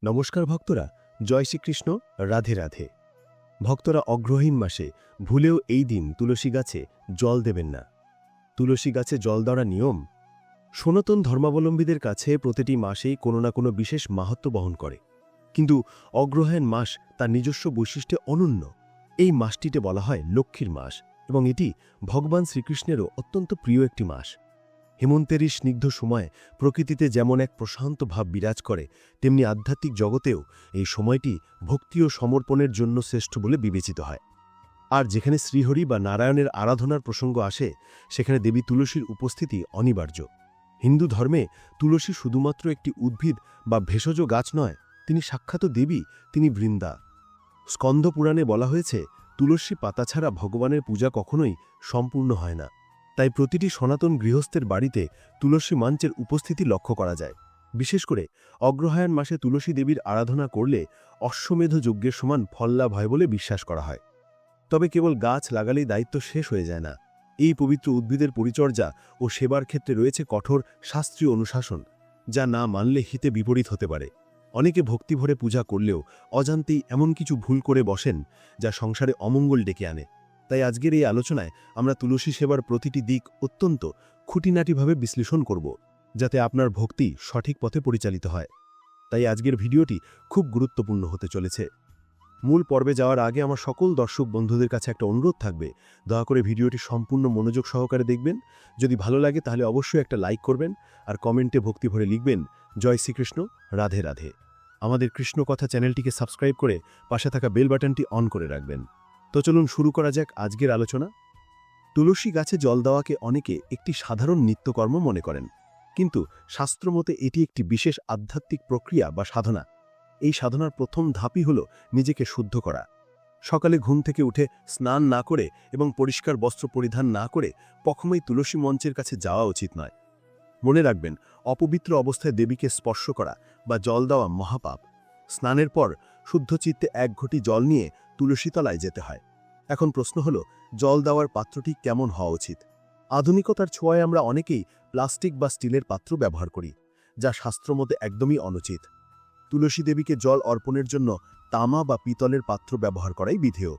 নমস্কার ভক্তরা, জয় শ্রীকৃষ্ণ, রাধে রাধে। ভক্তরা অগ্রহীন মাসে ভুলেও এই দিন তুলসী গাছে জল দেবেন না। তুলসী গাছে জল দেওয়ার নিয়ম সনাতন ধর্মাবলম্বীদের কাছে প্রতিটি মাসেই কোনো না কোনো বিশেষ মাহাত্ম্য বহন করে, কিন্তু অগ্রহায়ণ মাস তার নিজস্ব বৈশিষ্ট্যে অনন্য। এই মাসটিতে বলা হয় লক্ষ্মীর মাস, এবং এটি ভগবান শ্রীকৃষ্ণেরও অত্যন্ত প্রিয় একটি মাস। হেমন্তেরই স্নিগ্ধ সময়ে প্রকৃতিতে যেমন এক প্রশান্ত ভাব বিরাজ করে, তেমনি আধ্যাত্মিক জগতেও এই সময়টি ভক্তি ও সমর্পণের জন্য শ্রেষ্ঠ বলে বিবেচিত হয়। আর যেখানে শ্রীহরি বা নারায়ণের আরাধনার প্রসঙ্গ আসে, সেখানে দেবী তুলসীর উপস্থিতি অনিবার্য। হিন্দু ধর্মে তুলসী শুধুমাত্র একটি উদ্ভিদ বা ভেষজ গাছ নয়, তিনি সাক্ষাৎ দেবী, তিনি বৃন্দা। স্কন্দ পুরাণে বলা হয়েছে, তুলসী পাতা ছাড়া ভগবানের পূজা কখনোই সম্পূর্ণ হয় না। তাই প্রতিটি সনাতন গৃহস্থের বাড়িতে তুলসী মঞ্চের উপস্থিতি লক্ষ্য করা যায়। বিশেষ করে অগ্রহায়ণ মাসে তুলসী দেবীর আরাধনা করলে অশ্বমেধ যজ্ঞের সমান ফল লাভ হয় বলে বিশ্বাস করা হয়। তবে কেবল গাছ লাগালেই দায়িত্ব শেষ হয়ে যায় না। এই পবিত্র উদ্ভিদের পরিচর্যা ও সেবার ক্ষেত্রে রয়েছে কঠোর শাস্ত্রীয় অনুশাসন, যা না মানলে হিতে বিপরীত হতে পারে। অনেকে ভক্তিভরে পূজা করলেও অজান্তেই এমন কিছু ভুল করে বসেন, যা সংসারে অমঙ্গল ডেকে আনে। তাই আজকের এই আলোচনায় আমরা তুলসী সেবার প্রতিটি দিক অত্যন্ত খুঁটিনাটিভাবে বিশ্লেষণ করব, যাতে আপনার ভক্তি সঠিক পথে পরিচালিত হয়। তাই আজকের ভিডিওটি খুব গুরুত্বপূর্ণ হতে চলেছে। মূল পর্বে যাওয়ার আগে আমার সকল দর্শক বন্ধুদের কাছে একটা অনুরোধ থাকবে, দয়া করে ভিডিওটি সম্পূর্ণ মনোযোগ সহকারে দেখবেন। যদি ভালো লাগে তাহলে অবশ্যই একটা লাইক করবেন, আর কমেন্টে ভক্তি ভরে লিখবেন, জয় শ্রীকৃষ্ণ, রাধে রাধে। আমাদের কৃষ্ণ কথা চ্যানেলটিকে সাবস্ক্রাইব করে পাশে থাকা বেল বাটনটি অন করে রাখবেন। তো চলুন শুরু করা যাক আজকের আলোচনা। তুলসী গাছে জল দেওয়াকে অনেকে একটি সাধারণ নিত্যকর্ম মনে করেন, কিন্তু শাস্ত্রমতে এটি একটি বিশেষ আধ্যাত্মিক প্রক্রিয়া বা সাধনা। এই সাধনার প্রথম ধাপই হল নিজেকে শুদ্ধ করা। সকালে ঘুম থেকে উঠে স্নান না করে এবং পরিষ্কার বস্ত্র পরিধান না করে কখনোই তুলসী মঞ্চের কাছে যাওয়া উচিত নয়। মনে রাখবেন, অপবিত্র অবস্থায় দেবীকে স্পর্শ করা বা জল দেওয়া মহাপাপ। স্নানের পর শুদ্ধ চিত্তে এক ঘটি জল নিয়ে তুলসী তলায় যেতে হয়। এখন প্রশ্ন হলো, জল দেওয়ার পাত্রটি কেমন হওয়া উচিত? আধুনিকতার ছোঁয়ায় আমরা অনেকেই প্লাস্টিক বা স্টিলের পাত্র ব্যবহার করি, যা শাস্ত্রমতে একদমই অনুচিত। তুলসী দেবীকে জল অর্পণের জন্য তামা বা পিতলের পাত্র ব্যবহার করাই বিধেয়।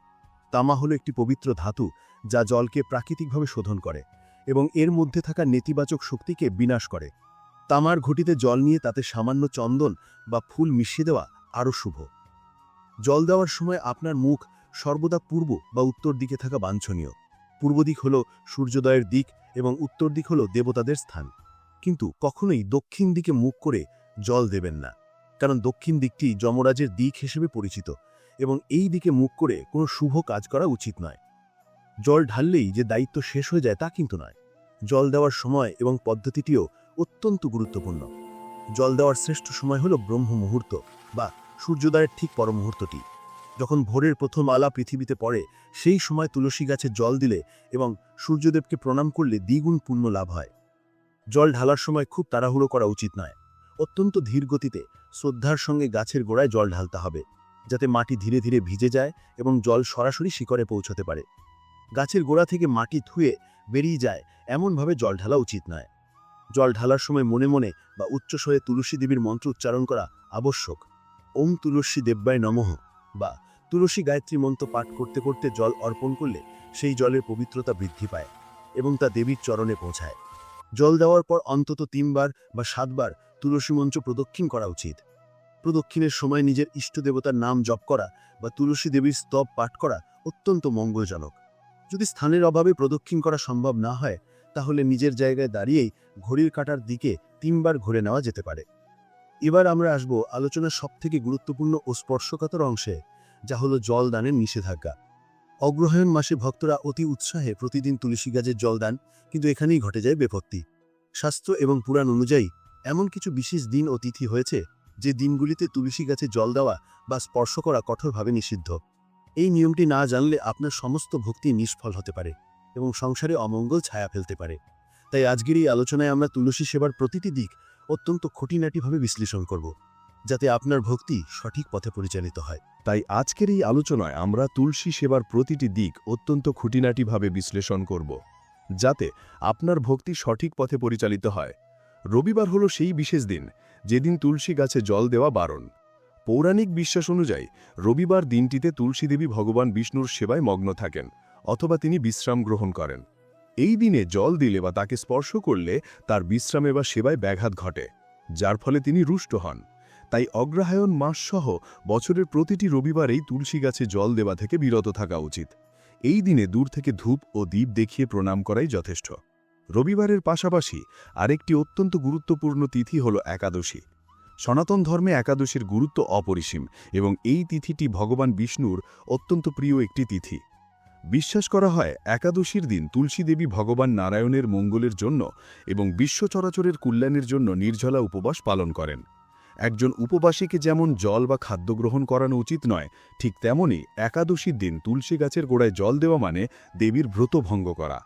তামা হলো একটি পবিত্র ধাতু, যা জলকে প্রাকৃতিকভাবে শোধন করে এবং এর মধ্যে থাকা নেতিবাচক শক্তিকে বিনাশ করে। তামার ঘটিতে জল নিয়ে তাতে সামান্য চন্দন বা ফুল মিশিয়ে দেওয়া আরও শুভ। জল দেওয়ার সময় আপনার মুখ সর্বদা পূর্ব বা উত্তর দিকে থাকা বাঞ্ছনীয়। পূর্ব দিক হল সূর্যোদয়ের দিক এবং উত্তর দিক হল দেবতাদের স্থান। কিন্তু কখনোই দক্ষিণ দিকে মুখ করে জল দেবেন না, কারণ দক্ষিণ দিকটি যমরাজের দিক হিসেবে পরিচিত এবং এই দিকে মুখ করে কোনো শুভ কাজ করা উচিত নয়। জল ঢাললেই যে দায়িত্ব শেষ হয়ে যায় তা কিন্তু নয়। জল দেওয়ার সময় এবং পদ্ধতিটিও অত্যন্ত গুরুত্বপূর্ণ। জল দেওয়ার শ্রেষ্ঠ সময় হল ব্রহ্ম মুহূর্ত বা সূর্যোদয়ের ঠিক পর মুহূর্তটি। যখন ভোরের প্রথম আলা পৃথিবীতে পড়ে, সেই সময় তুলসী গাছে জল দিলে এবং সূর্যদেবকে প্রণাম করলে দ্বিগুণ পুণ্য লাভ হয়। জল ঢালার সময় খুব তাড়াহুড়ো করা উচিত নয়। অত্যন্ত ধীর গতিতে শ্রদ্ধার সঙ্গে গাছের গোড়ায় জল ঢালতে হবে, যাতে মাটি ধীরে ধীরে ভিজে যায় এবং জল সরাসরি শিকড়ে পৌঁছতে পারে। গাছের গোড়া থেকে মাটি ধুয়ে বেরিয়ে যায় এমনভাবে জল ঢালা উচিত নয়। জল ঢালার সময় মনে মনে বা উচ্চস্বরে তুলসী দেবীর মন্ত্র উচ্চারণ করা আবশ্যক। ওম তুলসী দেব্যায় নমঃ বা তুলসী গায়ত্রী মন্ত্র পাঠ করতে করতে জল অর্পণ করলে সেই জলের পবিত্রতা বৃদ্ধি পায় এবং তা দেবীর চরণে পৌঁছায়। জল দেওয়ার পর অন্তত 3 বার বা 7 বার তুলসী মঞ্চ প্রদক্ষিণ করা উচিত। প্রদক্ষিণের সময় নিজের ইষ্ট দেবতার নাম জপ করা বা তুলসী দেবীর স্তব পাঠ করা অত্যন্ত মঙ্গলজনক। যদি স্থানের অভাবে প্রদক্ষিণ করা সম্ভব না হয়, তাহলে নিজের জায়গায় দাঁড়িয়েই ঘড়ির কাঁটার দিকে 3 বার ঘুরে নেওয়া যেতে পারে। এবার আমরা আসব আলোচনার সবথেকে গুরুত্বপূর্ণ ও স্পর্শকাতর অংশে, যা হলো জল দানের নিষেধাজ্ঞা। অগ্রহায়ণ মাসে ভক্তরা অতি উৎসাহে প্রতিদিন তুলসী গাছের জল দান, কিন্তু এখানেই ঘটে যায় বিপত্তি। শাস্ত্র এবং পুরাণ অনুযায়ী এমন কিছু বিশেষ দিন ও তিথি হয়েছে, যে দিনগুলিতে তুলসী গাছে জল দেওয়া বা স্পর্শ করা কঠোরভাবে নিষিদ্ধ। এই নিয়মটি না জানলে আপনার সমস্ত ভক্তি নিষ্ফল হতে পারে এবং সংসারে অমঙ্গল ছায়া ফেলতে পারে। তাই আজকের এই আলোচনায় আমরা তুলসী সেবার প্রতিটি দিক অত্যন্ত খুঁটিনাটিভাবে বিশ্লেষণ করব, যাতে আপনার ভক্তি সঠিক পথে পরিচালিত হয়। তাই আজকের এই আলোচনায় আমরা তুলসী সেবার প্রতিটি দিক অত্যন্ত খুঁটিনাটিভাবে বিশ্লেষণ করব, যাতে আপনার ভক্তি সঠিক পথে পরিচালিত হয়। রবিবার হলো সেই বিশেষ দিন যেদিন তুলসী গাছে জল দেওয়া বারণ। পৌরাণিক বিশ্বাস অনুযায়ী রবিবার দিনটিতে তুলসী দেবী ভগবান বিষ্ণুর সেবায় মগ্ন থাকেন অথবা তিনি বিশ্রাম গ্রহণ করেন। এই দিনে জল দিলে বা তাকে স্পর্শ করলে তার বিশ্রামে বা সেবায় ব্যাঘাত ঘটে, যার ফলে তিনি রুষ্ট হন। তাই অগ্রহায়ণ মাস সহ বছরের প্রতিটি রবিবারেই তুলসী গাছে জল দেওয়া থেকে বিরত থাকা উচিত। এই দিনে দূর থেকে ধূপ ও দীপ দেখিয়ে প্রণাম করাই যথেষ্ট। রবিবারের পাশাপাশি আরেকটি অত্যন্ত গুরুত্বপূর্ণ তিথি হল একাদশী। সনাতন ধর্মে একাদশীর গুরুত্ব অপরিসীম এবং এই তিথিটি ভগবান বিষ্ণুর অত্যন্ত প্রিয় একটি তিথি। বিশ্বাস করা হয় একাদশীর দিন তুলসী দেবী ভগবান নারায়ণের মঙ্গলের জন্য এবং বিশ্ব চরাচরের কল্যাণের জন্য নির্জলা উপবাস পালন করেন। একজন উপবাসীকে যেমন জল বা খাদ্য গ্রহণ করানো উচিত নয়, ঠিক তেমনি একাদশীর দিন তুলসী গাছের গোড়ায় জল দেওয়া মানে দেবীর ব্রত ভঙ্গ করা।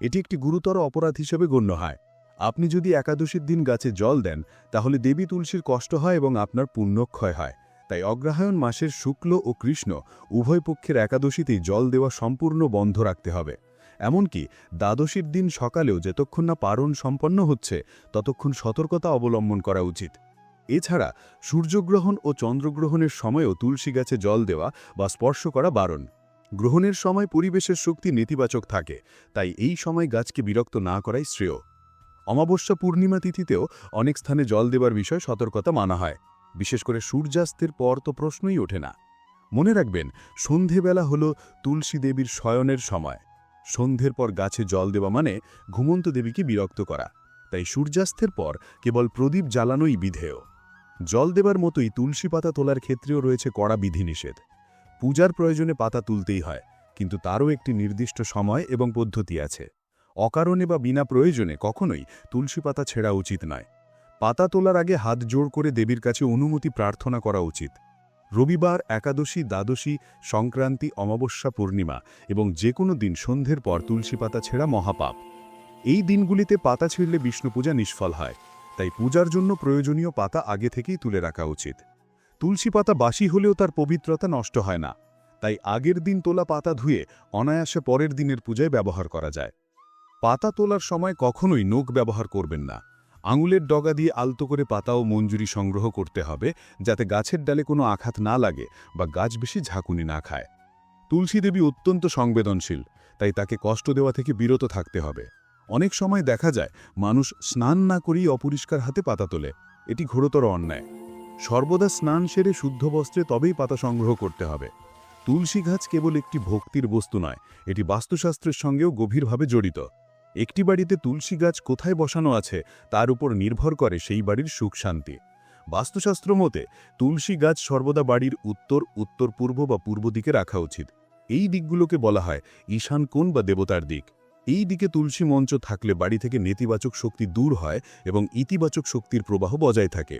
এটি একটি গুরুতর অপরাধ হিসেবে গণ্য হয়। আপনি যদি একাদশীর দিন গাছে জল দেন তাহলে দেবী তুলসীর কষ্ট হয় এবং আপনার পুণ্যক্ষয় হয়। তাই অগ্রহায়ণ মাসের শুক্ল ও কৃষ্ণ উভয় পক্ষের একাদশীতেই জল দেওয়া সম্পূর্ণ বন্ধ রাখতে হবে। এমনকি দ্বাদশীর দিন সকালেও যতক্ষণ না পারণ সম্পন্ন হচ্ছে ততক্ষণ সতর্কতা অবলম্বন করা উচিত। এছাড়া সূর্যগ্রহণ ও চন্দ্রগ্রহণের সময়ও তুলসী গাছে জল দেওয়া বা স্পর্শ করা বারণ। গ্রহণের সময় পরিবেশের শক্তি নেতিবাচক থাকে, তাই এই সময় গাছকে বিরক্ত না করাই শ্রেয়। অমাবস্যা পূর্ণিমা তিথিতেও অনেক স্থানে জল দেবার বিষয়ে সতর্কতা মানা হয়। বিশেষ করে সূর্যাস্তের পর তো প্রশ্নই ওঠে না। মনে রাখবেন, সন্ধেবেলা হল তুলসী দেবীর শয়নের সময়। সন্ধ্যের পর গাছে জল দেওয়া মানে ঘুমন্ত দেবীকে বিরক্ত করা। তাই সূর্যাস্তের পর কেবল প্রদীপ জ্বালানোই বিধেয়। জল দেবার মতোই তুলসী পাতা তোলার ক্ষেত্রেও রয়েছে কড়া বিধিনিষেধ। পূজার প্রয়োজনে পাতা তুলতেই হয়, কিন্তু তারও একটি নির্দিষ্ট সময় এবং পদ্ধতি আছে। অকারণে বা বিনা প্রয়োজনে কখনোই তুলসী পাতা ছেঁড়া উচিত নয়। পাতা তোলার আগে হাত জোড় করে দেবীর কাছে অনুমতি প্রার্থনা করা উচিত। রবিবার, একাদশী, দ্বাদশী, সংক্রান্তি, অমাবস্যা, পূর্ণিমা এবং যে কোনো দিন সন্ধ্যের পর তুলসী পাতা ছেঁড়া মহাপাপ। এই দিনগুলিতে পাতা ছিঁড়লে বিষ্ণু পূজা নিষ্ফল হয়, তাই পূজার জন্য প্রয়োজনীয় পাতা আগে থেকেই তুলে রাখা উচিত। তুলসী পাতা বাসি হলেও তার পবিত্রতা নষ্ট হয় না, তাই আগের দিন তোলা পাতা ধুয়ে অনায়াসে পরের দিনের পূজায় ব্যবহার করা যায়। পাতা তোলার সময় কখনোই নখ ব্যবহার করবেন না। আঙুলের ডগা দিয়ে আলতো করে পাতা ও মঞ্জুরি সংগ্রহ করতে হবে, যাতে গাছের ডালে কোনো আঘাত না লাগে বা গাছ বেশি ঝাঁকুনি না খায়। তুলসী দেবী অত্যন্ত সংবেদনশীল, তাই তাকে কষ্ট দেওয়া থেকে বিরত থাকতে হবে। অনেক সময় দেখা যায় মানুষ স্নান না করেই অপরিষ্কার হাতে পাতা তোলে। এটি ঘোরতর অন্যায়। সর্বদা স্নান সেরে শুদ্ধ বস্ত্রে তবেই পাতা সংগ্রহ করতে হবে। তুলসী গাছ কেবল একটি ভক্তির বস্তু নয়, এটি বাস্তুশাস্ত্রের সঙ্গেও গভীরভাবে জড়িত। একটি বাড়িতে তুলসী গাছ কোথায় বসানো আছে তার উপর নির্ভর করে সেই বাড়ির সুখ শান্তি। বাস্তুশাস্ত্র মতে তুলসী গাছ সর্বদা বাড়ির উত্তর, উত্তর পূর্ব বা পূর্ব দিকে রাখা উচিত। এই দিকগুলোকে বলা হয় ঈশান কোণ বা দেবতার দিক। এই দিকে তুলসী মঞ্চ থাকলে বাড়ি থেকে নেতিবাচক শক্তি দূর হয় এবং ইতিবাচক শক্তির প্রবাহ বজায় থাকে।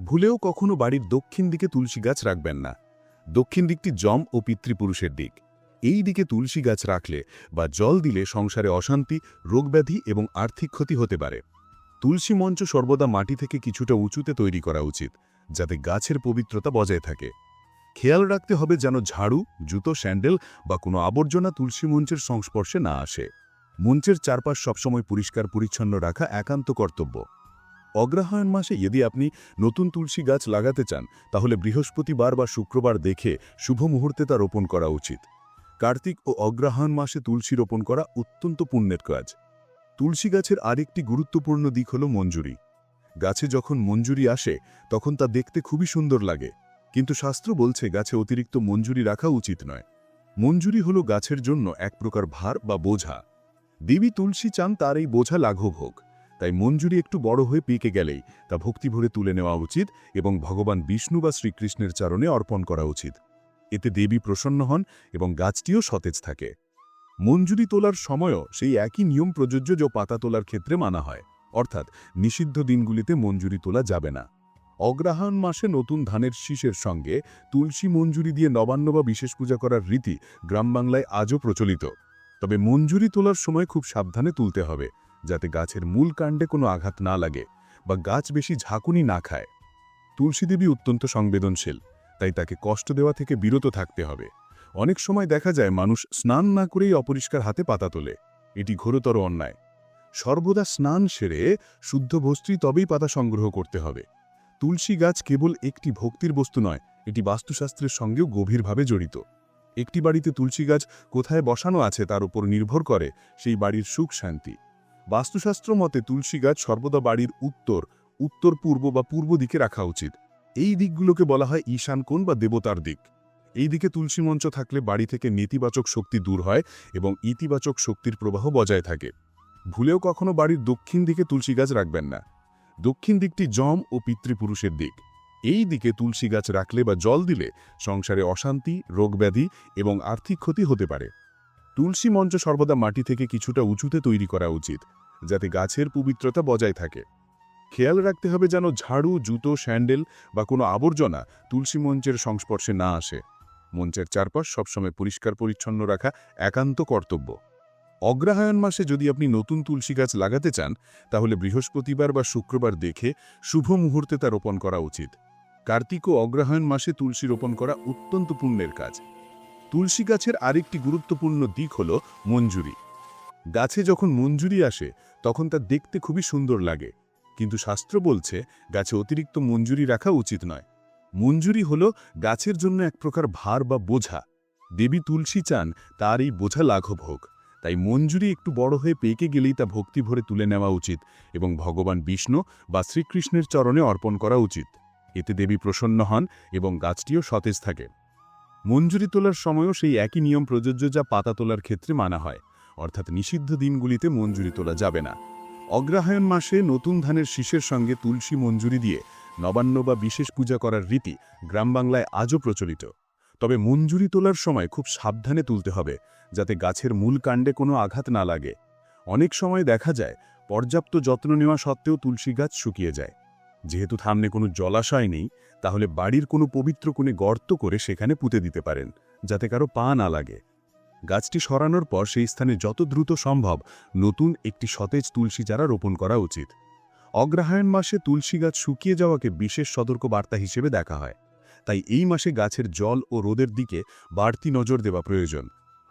ভুলেও কখনো বাড়ির দক্ষিণ দিকে তুলসী গাছ রাখবেন না। দক্ষিণ দিকটি যম ও পিতৃপুরুষের দিক। এই দিকে তুলসী গাছ রাখলে বা জল দিলে সংসারে অশান্তি, রোগব্যাধি এবং আর্থিক ক্ষতি হতে পারে। তুলসী মঞ্চ সর্বদা মাটি থেকে কিছুটা উঁচুতে তৈরি করা উচিত, যাতে গাছের পবিত্রতা বজায় থাকে। খেয়াল রাখতে হবে যেন ঝাড়ু, জুতো, স্যান্ডেল বা কোনো আবর্জনা তুলসী মঞ্চের সংস্পর্শে না আসে। মঞ্চের চারপাশ সবসময় পরিষ্কার পরিচ্ছন্ন রাখা একান্ত কর্তব্য। অগ্রহায়ণ মাসে যদি আপনি নতুন তুলসী গাছ লাগাতে চান তাহলে বৃহস্পতিবার বা শুক্রবার দেখে শুভ মুহূর্তে তা রোপণ করা উচিত। কার্তিক ও অগ্রহায়ণ মাসে তুলসী রোপণ করা অত্যন্ত পুণ্যের কাজ। তুলসী গাছের আরেকটি গুরুত্বপূর্ণ দিক হল মঞ্জুরি। গাছে যখন মঞ্জুরি আসে তখন তা দেখতে খুবই সুন্দর লাগে, কিন্তু শাস্ত্র বলছে গাছে অতিরিক্ত মঞ্জুরি রাখা উচিত নয়। মঞ্জুরি হল গাছের জন্য এক প্রকার ভার বা বোঝা। দেবী তুলসী চান তার এই বোঝা লাঘব হোক, তাই মঞ্জুরি একটু বড় হয়ে পেকে গেলেই তা ভক্তিভরে তুলে নেওয়া উচিত এবং ভগবান বিষ্ণু বা শ্রীকৃষ্ণের চরণে অর্পণ করা উচিত। এতে দেবী প্রসন্ন হন এবং গাছটিও সতেজ থাকে। মঞ্জুরি তোলার সময়ও সেই একই নিয়ম প্রযোজ্য যা পাতা তোলার ক্ষেত্রে মানা হয়, অর্থাৎ নিষিদ্ধ দিনগুলিতে মঞ্জুরি তোলা যাবে না। অগ্রহায়ণ মাসে নতুন ধানের শীষের সঙ্গে তুলসী মঞ্জুরি দিয়ে নবান্ন বা বিশেষ পূজা করার রীতি গ্রামবাংলায় আজও প্রচলিত। তবে মঞ্জুরি তোলার সময় খুব সাবধানে তুলতে হবে, যাতে গাছের মূল কাণ্ডে কোনো আঘাত না লাগে বা গাছ বেশি ঝাঁকুনি না খায়। তুলসী দেবী অত্যন্ত সংবেদনশীল, তাই তাকে কষ্ট দেওয়া থেকে বিরত থাকতে হবে। অনেক সময় দেখা যায় মানুষ স্নান না করেই অপরিষ্কার হাতে পাতা তোলে। এটি ঘোরতর অন্যায়। সর্বদা স্নান সেরে শুদ্ধ বস্ত্রী তবেই পাতা সংগ্রহ করতে হবে। তুলসী গাছ কেবল একটি ভক্তির বস্তু নয়, এটি বাস্তুশাস্ত্রের সঙ্গেও গভীরভাবে জড়িত। একটি বাড়িতে তুলসী গাছ কোথায় বসানো আছে তার উপর নির্ভর করে সেই বাড়ির সুখ শান্তি। বাস্তুশাস্ত্র মতে তুলসী গাছ সর্বদা বাড়ির উত্তর, উত্তর পূর্ব বা পূর্ব দিকে রাখা উচিত। এই দিকগুলোকে বলা হয় ঈশান কোণ বা দেবতার দিক। এই দিকে তুলসী মঞ্চ থাকলে বাড়ি থেকে নেতিবাচক শক্তি দূর হয় এবং ইতিবাচক শক্তির প্রবাহ বজায় থাকে। ভুলেও কখনো বাড়ির দক্ষিণ দিকে তুলসী গাছ রাখবেন না। দক্ষিণ দিকটি যম ও পিতৃপুরুষের দিক। এই দিকে তুলসী গাছ রাখলে বা জল দিলে সংসারে অশান্তি, রোগব্যাধি এবং আর্থিক ক্ষতি হতে পারে। তুলসী মঞ্চ সর্বদা মাটি থেকে কিছুটা উঁচুতে তৈরি করা উচিত, যাতে গাছের পবিত্রতা বজায় থাকে। খেয়াল রাখতে হবে যেন ঝাড়ু, জুতো, স্যান্ডেল বা কোনো আবর্জনা তুলসী মঞ্চের সংস্পর্শে না আসে। মঞ্চের চারপাশ সবসময় পরিষ্কার পরিচ্ছন্ন রাখা একান্ত কর্তব্য। অগ্রহায়ণ মাসে যদি আপনি নতুন তুলসী গাছ লাগাতে চান, তাহলে বৃহস্পতিবার বা শুক্রবার দেখে শুভ মুহূর্তে তা রোপণ করা উচিত। কার্তিক ও অগ্রহায়ণ মাসে তুলসী রোপণ করা অত্যন্ত পুণ্যের কাজ। তুলসী গাছের আরেকটি গুরুত্বপূর্ণ দিক হল মঞ্জুরি। গাছে যখন মঞ্জুরি আসে তখন তা দেখতে খুবই সুন্দর লাগে, কিন্তু শাস্ত্র বলছে গাছে অতিরিক্ত মঞ্জুরি রাখা উচিত নয়। মঞ্জুরি হল গাছের জন্য এক প্রকার ভার বা বোঝা। দেবী তুলসী চান তার এই বোঝা লাঘব হোক, তাই মঞ্জুরি একটু বড় হয়ে পেকে গেলেই তা ভক্তি ভরে তুলে নেওয়া উচিত এবং ভগবান বিষ্ণু বা শ্রীকৃষ্ণের চরণে অর্পণ করা উচিত। এতে দেবী প্রসন্ন হন এবং গাছটিও সতেজ থাকে। মঞ্জুরি তোলার সময়ও সেই একই নিয়ম প্রযোজ্য যা পাতা তোলার ক্ষেত্রে মানা হয়, অর্থাৎ নিষিদ্ধ দিনগুলিতে মঞ্জুরি তোলা যাবে না। অগ্রহায়ণ মাসে নতুন ধানের শীষের সঙ্গে তুলসী মঞ্জুরি দিয়ে নবান্ন বা বিশেষ পূজা করার রীতি গ্রাম বাংলায় আজও প্রচলিত। তবে মঞ্জুরি তোলার সময় খুব সাবধানে তুলতে হবে, যাতে গাছের মূল কাণ্ডে কোনো আঘাত না লাগে। অনেক সময় দেখা যায় পর্যাপ্ত যত্ন নেওয়া সত্ত্বেও তুলসী গাছ শুকিয়ে যায়। যেহেতু সামনে কোনো জলাশয় নেই, তাহলে বাড়ির কোনো পবিত্র কোণে গর্ত করে সেখানে পুঁতে দিতে পারেন, যাতে কারো পা না লাগে। গাছটি সরানোর পর সেই স্থানে যত দ্রুত সম্ভব নতুন একটি সতেজ তুলসী চারা রোপণ করা উচিত। অগ্রহায়ণ মাসে তুলসী গাছ শুকিয়ে যাওয়াকে বিশেষ সতর্ক বার্তা হিসেবে দেখা হয়, তাই এই মাসে গাছের জল ও রোদের দিকে বাড়তি নজর দেওয়া প্রয়োজন।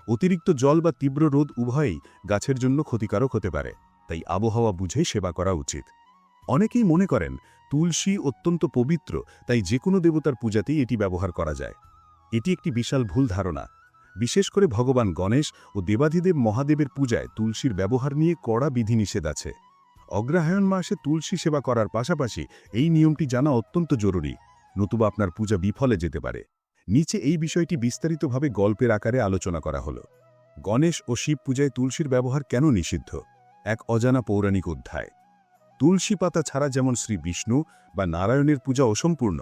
অতিরিক্ত জল বা তীব্র রোদ উভয়ই গাছের জন্য ক্ষতিকারক হতে পারে, তাই আবহাওয়া বুঝে সেবা করা উচিত। অনেকেই মনে করেন তুলসী অত্যন্ত পবিত্র, তাই যে কোনো দেবতার পূজাতেই এটি ব্যবহার করা যায়। এটি একটি বিশাল ভুল ধারণা। বিশেষ করে ভগবান গণেশ ও দেবাধিদেব মহাদেবের পূজায় তুলসীর ব্যবহার নিয়ে কড়া বিধিনিষেধ আছে। অগ্রহায়ণ মাসে তুলসী সেবা করার পাশাপাশি এই নিয়মটি জানা অত্যন্ত জরুরি, নতুবা আপনার পূজা বিফলে যেতে পারে। নিচে এই বিষয়টি বিস্তারিতভাবে গল্পের আকারে আলোচনা করা হলো। গণেশ ও শিব পূজায় তুলসীর ব্যবহার কেন নিষিদ্ধ? এক অজানা পৌরাণিক অধ্যায়। তুলসী পাতা ছাড়া যেমন শ্রী বিষ্ণু বা নারায়ণের পূজা অসম্পূর্ণ,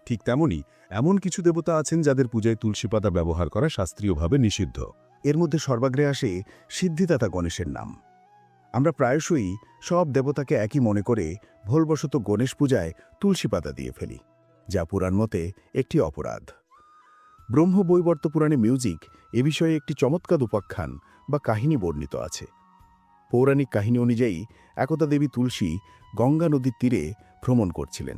ঠিক তেমনি এমন কিছু দেবতা আছেন যাদের পূজায় তুলসী পাতা ব্যবহার করা শাস্ত্রীয়ভাবে নিষিদ্ধ। এর মধ্যে সর্বাগ্রে আসে সিদ্ধিদাতা গণেশের নাম। আমরা প্রায়শই সব দেবতাকে একই মনে করে ভুলবশত গণেশ পূজায় তুলসী পাতা দিয়ে ফেলি, যা পুরাণ মতে একটি অপরাধ। ব্রহ্মবৈবর্ত পুরাণে মিউজিক এ বিষয়ে একটি চমৎকার উপাখ্যান বা কাহিনী বর্ণিত আছে। পৌরাণিক কাহিনী অনুযায়ী একদা দেবী তুলসী গঙ্গা নদীর তীরে ভ্রমণ করছিলেন।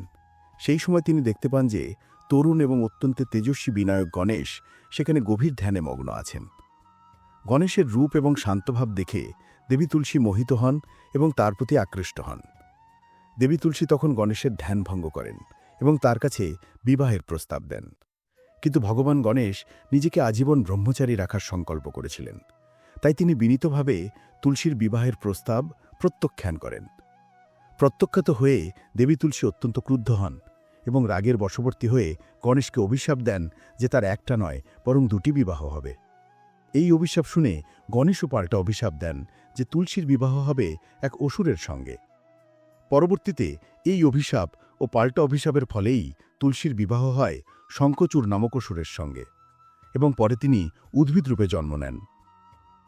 সেই সময় তিনি দেখতে পান যে তরুণ এবং অত্যন্ত তেজস্বী বিনায়ক গণেশ সেখানে গভীর ধ্যানে মগ্ন আছেন। গণেশের রূপ এবং শান্তভাব দেখে দেবী তুলসী মোহিত হন এবং তার প্রতি আকৃষ্ট হন। দেবী তুলসী তখন গণেশের ধ্যান ভঙ্গ করেন এবং তার কাছে বিবাহের প্রস্তাব দেন। কিন্তু ভগবান গণেশ নিজেকে আজীবন ব্রহ্মচারী রাখার সংকল্প করেছিলেন, তাই তিনি বিনীতভাবে তুলসীর বিবাহের প্রস্তাব প্রত্যাখ্যান করেন। প্রত্যক্ষাত হয়ে দেবী তুলসী অত্যন্ত ক্রুদ্ধ হন এবং রাগের বশবর্তী হয়ে গণেশকে অভিশাপ দেন যে তার একটা নয় বরং দুটি বিবাহ হবে। এই অভিশাপ শুনে গণেশও পাল্টা অভিশাপ দেন যে তুলসীর বিবাহ হবে এক অসুরের সঙ্গে। পরবর্তীতে এই অভিশাপ ও পাল্টা অভিশাপের ফলেই তুলসীর বিবাহ হয় শঙ্খচূড় নামক অসুরের সঙ্গে এবং পরে তিনি উদ্ভিদরূপে জন্ম নেন।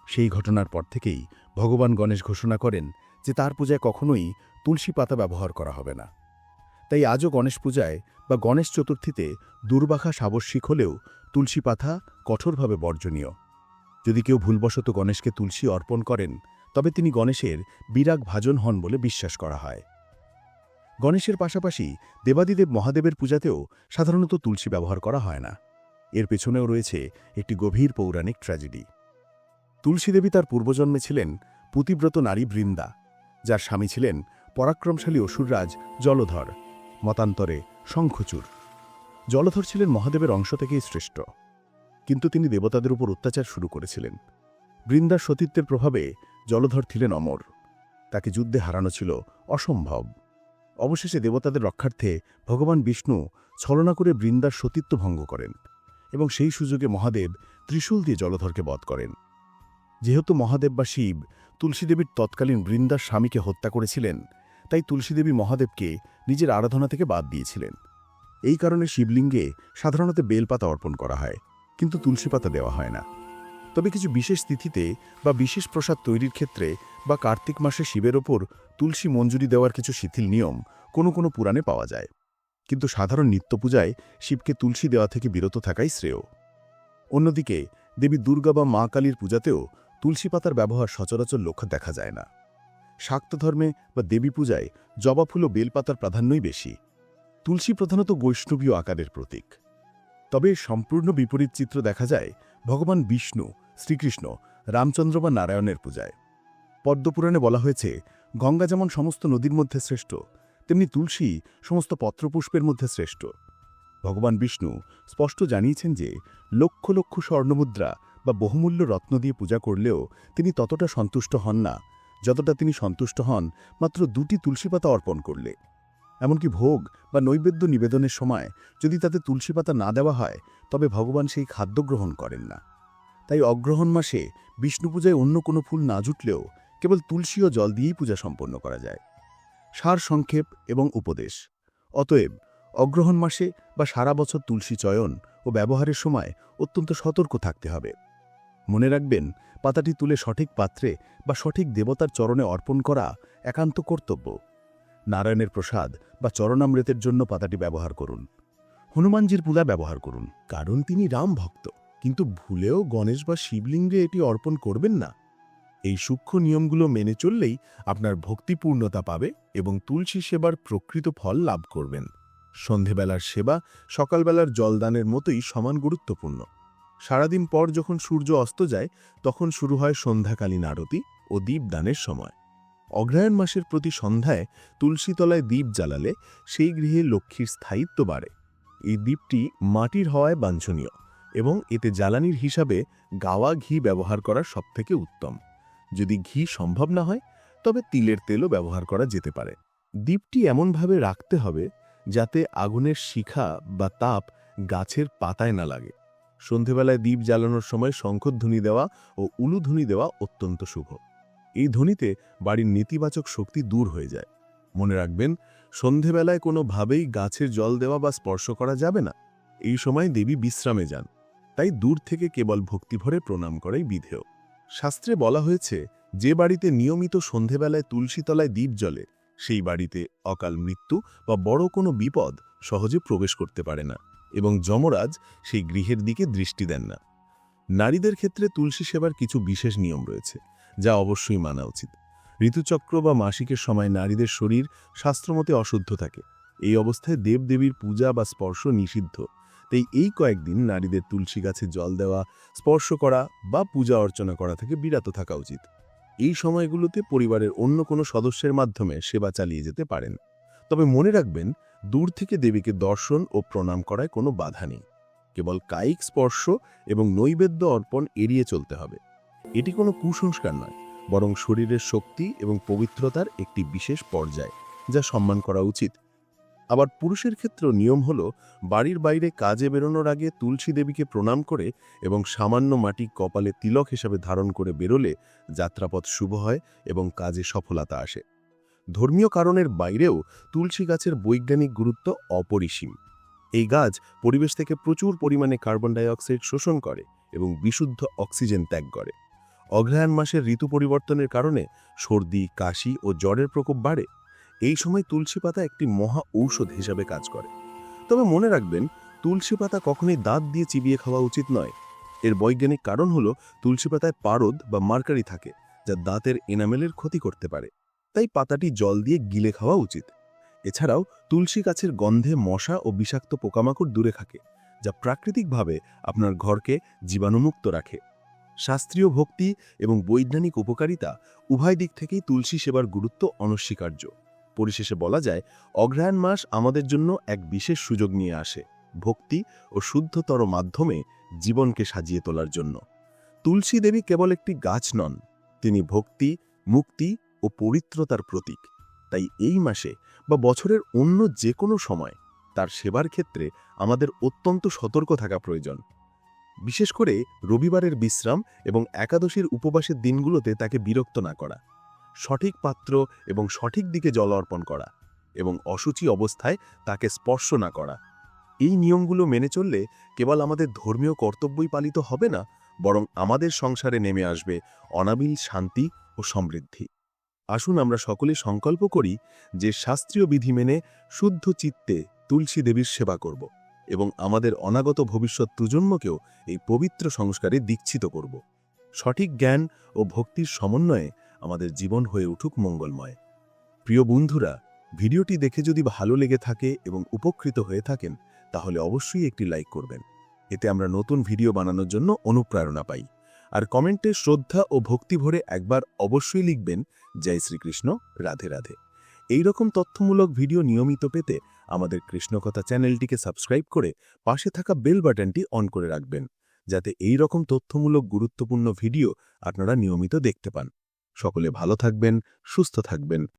সেই ঘটনার পর থেকেই ভগবান গণেশ ঘোষণা করেন যে তার পূজায় কখনোই তুলসী পাতা ব্যবহার করা হবে না। তাই আজও গণেশ পূজায় বা গণেশ চতুর্থীতে দুর্বাঘাস আবশ্যিক হলেও তুলসী পাতা কঠোরভাবে বর্জনীয়। যদি কেউ ভুলবশত গণেশকে তুলসী অর্পণ করেন, তবে তিনি গণেশের বিরাগ ভাজন হন বলে বিশ্বাস করা হয়। গণেশের পাশাপাশি দেবাদিদেব মহাদেবের পূজাতেও সাধারণত তুলসী ব্যবহার করা হয় না। এর পেছনেও রয়েছে একটি গভীর পৌরাণিক ট্র্যাজেডি। তুলসী দেবী তার পূর্বজন্মে ছিলেন পুতিব্রত নারী বৃন্দা, যার স্বামী ছিলেন পরাক্রমশালী অসুররাজ জলধর। মতান্তরে শঙ্খচূড়। জলধর ছিলেন মহাদেবের অংশ থেকেই শ্রেষ্ঠ, কিন্তু তিনি দেবতাদের উপর অত্যাচার শুরু করেছিলেন। বৃন্দার সতীত্বের প্রভাবে জলধর ছিলেন অমর। তাকে যুদ্ধে হারানো ছিল অসম্ভব। অবশেষে দেবতাদের রক্ষার্থে ভগবান বিষ্ণু ছলনা করে বৃন্দার সতীত্ব ভঙ্গ করেন এবং সেই সুযোগে মহাদেব ত্রিশূল দিয়ে জলধরকে বধ করেন। যেহেতু মহাদেব বা শিব তুলসীদেবীর তৎকালীন বৃন্দার স্বামীকে হত্যা করেছিলেন, তাই তুলসীদেবী মহাদেবকে নিজের আরাধনা থেকে বাদ দিয়েছিলেন। এই কারণে শিবলিঙ্গে সাধারণত বেলপাতা অর্পণ করা হয়, কিন্তু তুলসী পাতা দেওয়া হয় না। তবে কিছু বিশেষ তিথিতে বা বিশেষ প্রসাদ তৈরির ক্ষেত্রে বা কার্তিক মাসে শিবের ওপর তুলসী মঞ্জুরি দেওয়ার কিছু শিথিল নিয়ম কোনো কোনো পুরাণে পাওয়া যায়, কিন্তু সাধারণ নিত্যপূজায় শিবকে তুলসী দেওয়া থেকে বিরত থাকাই শ্রেয়। অন্যদিকে দেবী দুর্গা বা মা কালীর পূজাতেও তুলসী পাতার ব্যবহার সচরাচর লক্ষ্য দেখা যায় না। শাক্ত ধর্মে বা দেবী পূজায় জবা ফুল ও বেলপাতার প্রাধান্যই বেশি। তুলসী প্রধানত বৈষ্ণবীয় আকারের প্রতীক। তবে সম্পূর্ণ বিপরীত চিত্র দেখা যায় ভগবান বিষ্ণু, শ্রীকৃষ্ণ, রামচন্দ্র বা নারায়ণের পূজায়। পদ্মপুরাণে বলা হয়েছে, গঙ্গা যেমন সমস্ত নদীর মধ্যে শ্রেষ্ঠ, তেমনি তুলসী সমস্ত পত্রপুষ্পের মধ্যে শ্রেষ্ঠ। ভগবান বিষ্ণু স্পষ্ট জানিয়েছেন যে লক্ষ লক্ষ স্বর্ণমুদ্রা বা বহুমূল্য রত্ন দিয়ে পূজা করলেও তিনি ততটা সন্তুষ্ট হন না যতটা তিনি সন্তুষ্ট হন মাত্র 2টি তুলসী পাতা অর্পণ করলে। এমনকি ভোগ বা নৈবেদ্য নিবেদনের সময় যদি তাতে তুলসী পাতা না দেওয়া হয়, তবে ভগবান সেই খাদ্য গ্রহণ করেন না। তাই অগ্রহণ মাসে বিষ্ণু পূজায় অন্য কোনো ফুল না জুটলেও কেবল তুলসী ও জল দিয়েই পূজা সম্পন্ন করা যায়। সার সংক্ষেপ এবং উপদেশ। অতএব অগ্রহণ মাসে বা সারা বছর তুলসী চয়ন ও ব্যবহারের সময় অত্যন্ত সতর্ক থাকতে হবে। মনে রাখবেন, পাতাটি তুলে সঠিক পাত্রে বা সঠিক দেবতার চরণে অর্পণ করা একান্ত কর্তব্য। নারায়ণের প্রসাদ বা চরণামৃতের জন্য পাতাটি ব্যবহার করুন। হনুমানজির পূজা ব্যবহার করুন, কারণ তিনি রাম ভক্ত, কিন্তু ভুলেও গণেশ বা শিবলিঙ্গে এটি অর্পণ করবেন না। এই সূক্ষ্ম নিয়মগুলো মেনে চললেই আপনার ভক্তিপূর্ণতা পাবে এবং তুলসী সেবার প্রকৃত ফল লাভ করবেন। সন্ধেবেলার সেবা সকালবেলার জলদানের মতোই সমান গুরুত্বপূর্ণ। সারাদিন পর যখন সূর্য অস্ত যায়, তখন শুরু হয় সন্ধ্যাকালীন আরতি ও দীপদানের সময়। অগ্রহায়ণ মাসের প্রতি সন্ধ্যায় তুলসীতলায় দীপ জ্বালালে সেই গৃহে লক্ষ্মীর স্থায়িত্ব বাড়ে। এই দীপটি মাটির হওয়ায় বাঞ্ছনীয় এবং এতে জ্বালানির হিসাবে গাওয়া ঘি ব্যবহার করা সবথেকে উত্তম। যদি ঘি সম্ভব না হয়, তবে তিলের তেলও ব্যবহার করা যেতে পারে। দীপটি এমনভাবে রাখতে হবে যাতে আগুনের শিখা বা তাপ গাছের পাতায় না লাগে। সন্ধেবেলায় দীপ জ্বালানোর সময় শঙ্খধ্বনি দেওয়া ও উলুধ্বনি দেওয়া অত্যন্ত শুভ। এই ধ্বনিতে বাড়ির নেতিবাচক শক্তি দূর হয়ে যায়। মনে রাখবেন, সন্ধেবেলায় কোনোভাবেই গাছের জল দেওয়া বা স্পর্শ করা যাবে না। এই সময় দেবী বিশ্রামে যান, তাই দূর থেকে কেবল ভক্তিভরে প্রণাম করাই বিধেয়। শাস্ত্রে বলা হয়েছে, যে বাড়িতে নিয়মিত সন্ধেবেলায় তুলসীতলায় দীপ জ্বলে, সেই বাড়িতে অকাল মৃত্যু বা বড় কোনো বিপদ সহজে প্রবেশ করতে পারে না এবং যমরাজ সেই গৃহের দিকে দৃষ্টি দেন না। নারীদের ক্ষেত্রে তুলসী সেবার কিছু বিশেষ নিয়ম রয়েছে, যা অবশ্যই মানা উচিত। ঋতুচক্র বা মাসিকের সময় নারীদের শরীর শাস্ত্রমতে অশুদ্ধ থাকে। এই অবস্থায় দেবদেবীর পূজা বা স্পর্শ নিষিদ্ধ। তাই এই কয়েকদিন নারীদের তুলসী গাছে জল দেওয়া, স্পর্শ করা বা পূজা অর্চনা করা থেকে বিরত থাকা উচিত। এই সময়গুলোতে পরিবারের অন্য কোনো সদস্যের মাধ্যমে সেবা চালিয়ে যেতে পারেন। তবে মনে রাখবেন, দূর থেকে দেবীকে দর্শন ও প্রণাম করায় কোনো বাধা নেই। কেবল কায়িক স্পর্শ এবং নৈবেদ্য অর্পণ এড়িয়ে চলতে হবে। এটি কোনো কুসংস্কার নয়, বরং শরীরের শক্তি এবং পবিত্রতার একটি বিশেষ পর্যায়, যা সম্মান করা উচিত। আবার পুরুষের ক্ষেত্রেও নিয়ম হল, বাড়ির বাইরে কাজে বেরোনোর আগে তুলসী দেবীকে প্রণাম করে এবং সামান্য মাটি কপালে তিলক হিসাবে ধারণ করে বেরোলে যাত্রাপথ শুভ হয় এবং কাজে সফলতা আসে। ধর্মীয় কারণের বাইরেও তুলসী গাছের বৈজ্ঞানিক গুরুত্ব অপরিসীম। এই গাছ পরিবেশ থেকে প্রচুর পরিমাণে কার্বন ডাই অক্সাইড শোষণ করে এবং বিশুদ্ধ অক্সিজেন ত্যাগ করে। অগ্রহায়ণ মাসের ঋতু পরিবর্তনের কারণে সর্দি, কাশি ও জ্বরের প্রকোপ বাড়ে। এই সময় তুলসী পাতা একটি মহা ঔষধ হিসাবে কাজ করে। তবে মনে রাখবেন, তুলসী পাতা কখনোই দাঁত দিয়ে চিবিয়ে খাওয়া উচিত নয়। এর বৈজ্ঞানিক কারণ হল, তুলসী পাতায় পারদ বা মার্কারি থাকে, যা দাঁতের এনামেলের ক্ষতি করতে পারে। তাই পাতাটি জল দিয়ে গিলে খাওয়া উচিত। এছাড়াও তুলসী গাছের গন্ধে মশা ও বিষাক্ত পোকামাকড় দূরে থাকে, যা প্রাকৃতিকভাবে আপনার ঘরকে জীবাণুমুক্ত রাখে। শাস্ত্রীয় ভক্তি এবং বৈজ্ঞানিক উপকারিতা উভয় দিক থেকেই তুলসী সেবার গুরুত্ব অনস্বীকার্য। পরিশেষে বলা যায়, অগ্রহায়ণ মাস আমাদের জন্য এক বিশেষ সুযোগ নিয়ে আসে ভক্তি ও শুদ্ধতর মাধ্যমে জীবনকে সাজিয়ে তোলার জন্য। তুলসী দেবী কেবল একটি গাছ নন, তিনি ভক্তি, মুক্তি ও পবিত্রতার প্রতীক। তাই এই মাসে বা বছরের অন্য যে কোনো সময় তার সেবার ক্ষেত্রে আমাদের অত্যন্ত সতর্ক থাকা প্রয়োজন। বিশেষ করে রবিবারের বিশ্রাম এবং একাদশীর উপবাসের দিনগুলোতে তাকে বিরক্ত না করা, সঠিক পাত্র এবং সঠিক দিকে জল অর্পণ করা এবং অশুচি অবস্থায় তাকে স্পর্শ না করা। এই নিয়মগুলো মেনে চললে কেবল আমাদের ধর্মীয় কর্তব্যই পালিত হবে না, বরং আমাদের সংসারে নেমে আসবে অনাবিল শান্তি ও সমৃদ্ধি। আসুন আমরা সকলে সংকল্প করি যে শাস্ত্রীয় বিধি মেনে শুদ্ধ চিত্তে তুলসী দেবীর সেবা করব এবং আমাদের অনাগত ভবিষ্যৎ প্রজন্মকেও এই পবিত্র সংস্কারে দীক্ষিত করব। সঠিক জ্ঞান ও ভক্তির সমন্বয়ে আমাদের জীবন হয়ে উঠুক মঙ্গলময়। প্রিয় বন্ধুরা, ভিডিওটি দেখে যদি ভালো লেগে থাকে এবং উপকৃত হয়ে থাকেন তাহলে অবশ্যই একটি লাইক করবেন। এতে আমরা নতুন ভিডিও বানানোর জন্য অনুপ্রেরণা পাই। আর কমেন্টে শ্রদ্ধা ও ভক্তি ভরে একবার অবশ্যই লিখবেন, জয় শ্রীকৃষ্ণ, রাধে রাধে। এই রকম তথ্যমূলক ভিডিও নিয়মিত পেতে আমাদের কৃষ্ণকথা চ্যানেলটিকে সাবস্ক্রাইব করে পাশে থাকা বেল বাটনটি অন করে রাখবেন, যাতে এই রকম তথ্যমূলক গুরুত্বপূর্ণ ভিডিও আপনারা নিয়মিত দেখতে পান। সকলে ভালো থাকবেন, সুস্থ থাকবেন।